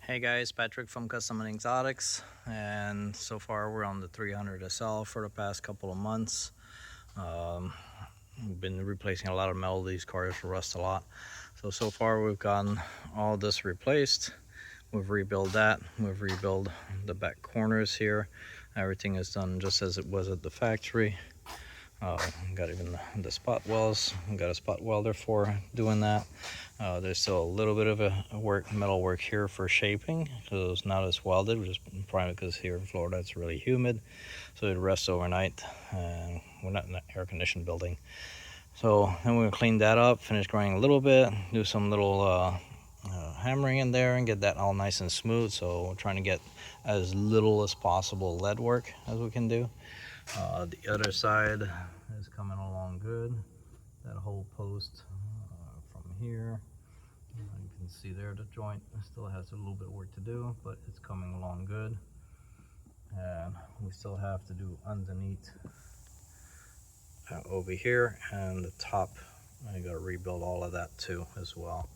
Hey guys, Patrick from Custom and Exotics, and so far we're on the 300 SL for the past couple of months. We've been replacing a lot of metal. These cars rust a lot. So far we've gotten all this replaced. We've rebuilt that. We've rebuilt the back corners here. Everything is done just as it was at the factory. Got even the spot welds. Got a spot welder for doing that. There's still a little bit of a metal work here for shaping because it's not as welded, which is probably because here in Florida it's really humid, so it rests overnight. And we're not in an air-conditioned building, so then we're gonna clean that up, finish grinding a little bit, do some little hammering in there, and get that all nice and smooth. So we're trying to get as little as possible lead work as we can do. The other side is coming along good. That whole post from here, you can see there the joint still has a little bit of work to do, but it's coming along good. And we still have to do underneath over here, and the top I gotta rebuild all of that too as well,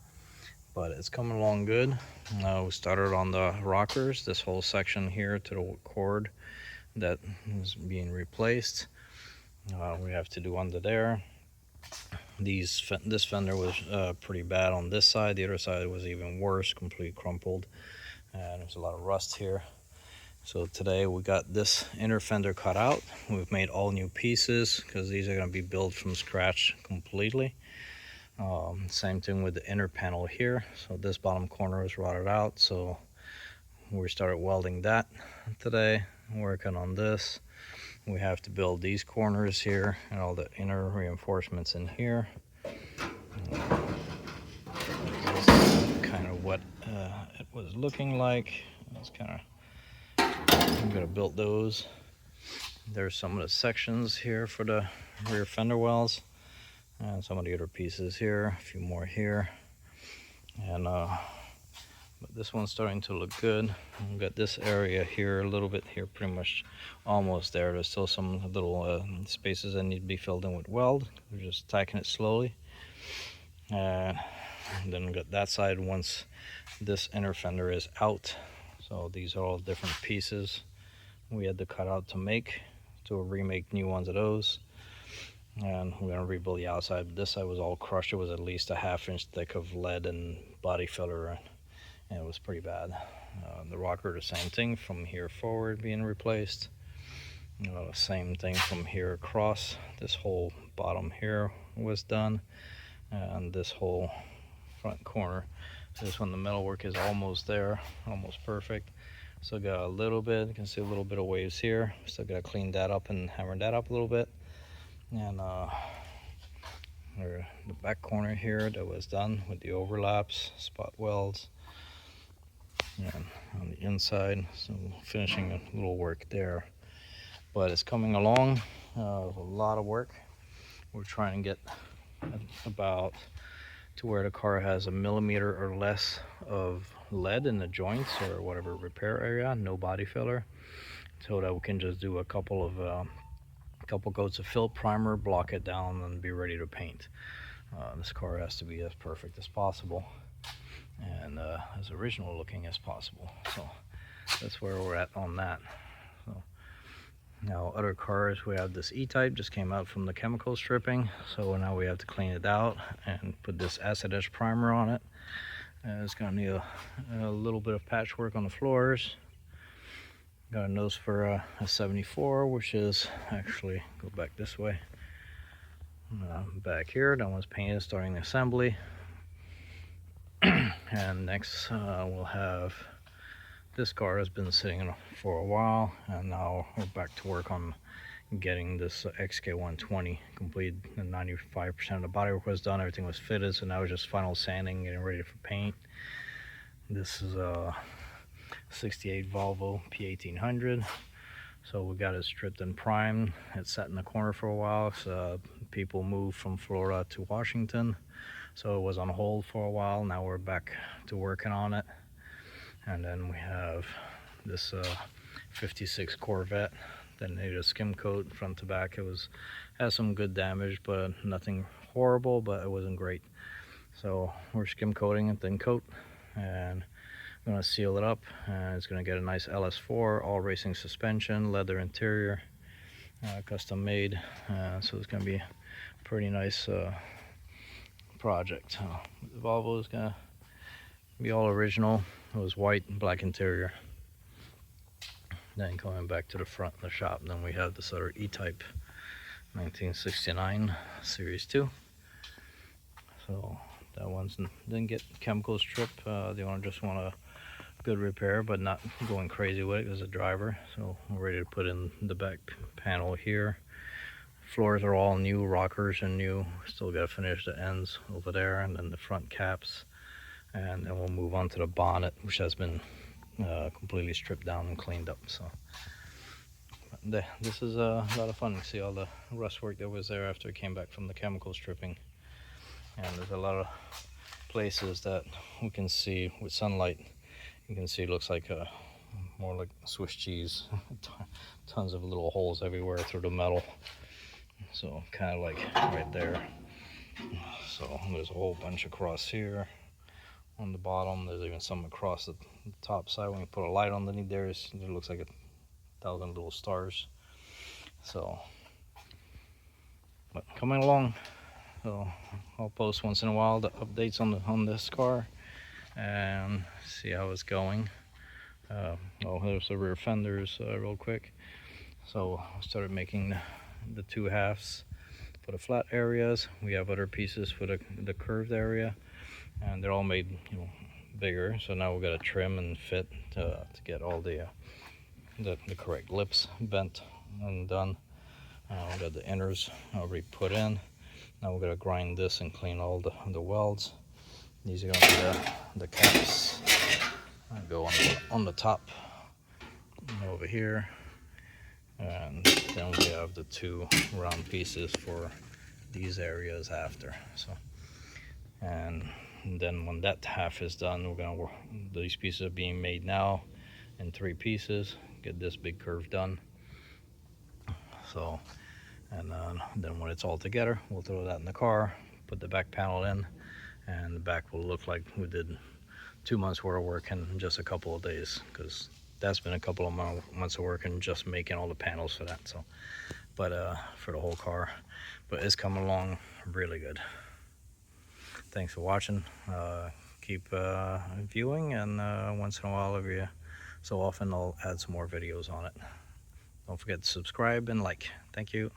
but it's coming along good. We started on the rockers, this whole section here to the cord that is being replaced. We have to do under there. This fender was pretty bad on this side. The other side was even worse, completely crumpled, and there's a lot of rust here. So today we got this inner fender cut out. We've made all new pieces because these are going to be built from scratch completely. Same thing with the inner panel here. So this bottom corner is rotted out, so we started welding that today, working on this. We have to build these corners here and all the inner reinforcements in here. Kind of what it was looking like. It's kind of, I'm gonna build those. There's some of the sections here for the rear fender wells, and some of the other pieces here, a few more here, and but this one's starting to look good. We've got this area here a little bit here, pretty much almost there. There's still some little spaces that need to be filled in with weld. We're just tacking it slowly. And then we got that side once this inner fender is out. So these are all different pieces we had to cut out to remake new ones of those. And we're gonna rebuild the outside. This side was all crushed. It was at least a 1/2 inch thick of lead and body filler, and it was pretty bad. The rocker, the same thing from here forward being replaced. Same thing from here across. This whole bottom here was done, and this whole front corner. So this one, the metal work is almost there, almost perfect. Still got a little bit, you can see a little bit of waves here. Still got to clean that up and hammer that up a little bit. And the back corner here that was done with the overlaps, spot welds, and on the inside, so finishing a little work there. But it's coming along. A lot of work. We're trying to get about to where the car has 1 millimeter or less of lead in the joints or whatever repair area, no body filler, so that we can just do a couple coats of fill primer, block it down, and be ready to paint. This car has to be as perfect as possible and as original looking as possible. So that's where we're at on that. So now other cars, we have this E-Type, just came out from the chemical stripping, so now we have to clean it out and put this acid etch primer on it. It's gonna need a little bit of patchwork on the floors. Got a nose for a 74, which is actually, go back this way, back here. That one's painted, starting the assembly. And next we'll have, this car has been sitting for a while, and now we're back to work on getting this XK120 complete. 95% of the bodywork was done, everything was fitted, so now it's just final sanding, getting ready for paint. This is a 68 Volvo P1800, so we got it stripped and primed. It sat in the corner for a while, so people moved from Florida to Washington, so it was on hold for a while. Now we're back to working on it. And then we have this 56 Corvette that needed a skim coat front to back. It has some good damage, but nothing horrible, but it wasn't great. So we're skim coating it, then coat, and Gonna seal it up, and it's gonna get a nice LS4 all racing suspension, leather interior, custom made. So it's gonna be a pretty nice project. The Volvo is gonna be all original. It was white and black interior. Then going back to the front of the shop, then we have this other E-Type 1969 Series 2. So that one's didn't get chemical strip. The owner just want a good repair, but not going crazy with it as a driver. So we're ready to put in the back panel here. Floors are all new, rockers and new. Still got to finish the ends over there, and then the front caps, and then we'll move on to the bonnet, which has been completely stripped down and cleaned up. So this is a lot of fun. You see all the rust work that was there after it came back from the chemical stripping, and there's a lot of places that we can see with sunlight. You can see it looks like more like Swiss cheese. Tons of little holes everywhere through the metal. So kind of like right there. So there's a whole bunch across here on the bottom. There's even some across the top side. When you put a light underneath there, it looks like 1,000 little stars. So, but coming along. So I'll post once in a while the updates on this car and see how it's going. Oh, there's the rear fenders real quick. So I started making the two halves for the flat areas. We have other pieces for the curved area, and they're all made, you know, bigger. So now we've got to trim and fit to get all the correct lips bent and done. We got the inners already put in. Now we're gonna grind this and clean all the welds. These are gonna be the caps. I go on the top and over here, and then we have the two round pieces for these areas after. So, and then when that half is done, we're gonna work. These pieces are being made now in 3 pieces. Get this big curve done. So, and then when it's all together, we'll throw that in the car, put the back panel in, and the back will look like we did 2 months worth of work in just a couple of days, because that's been a couple of months of work and just making all the panels for that. So, but for the whole car, but it's coming along really good. Thanks for watching. Keep viewing, and once in a while, every so often, I'll add some more videos on it. Don't forget to subscribe and like. Thank you.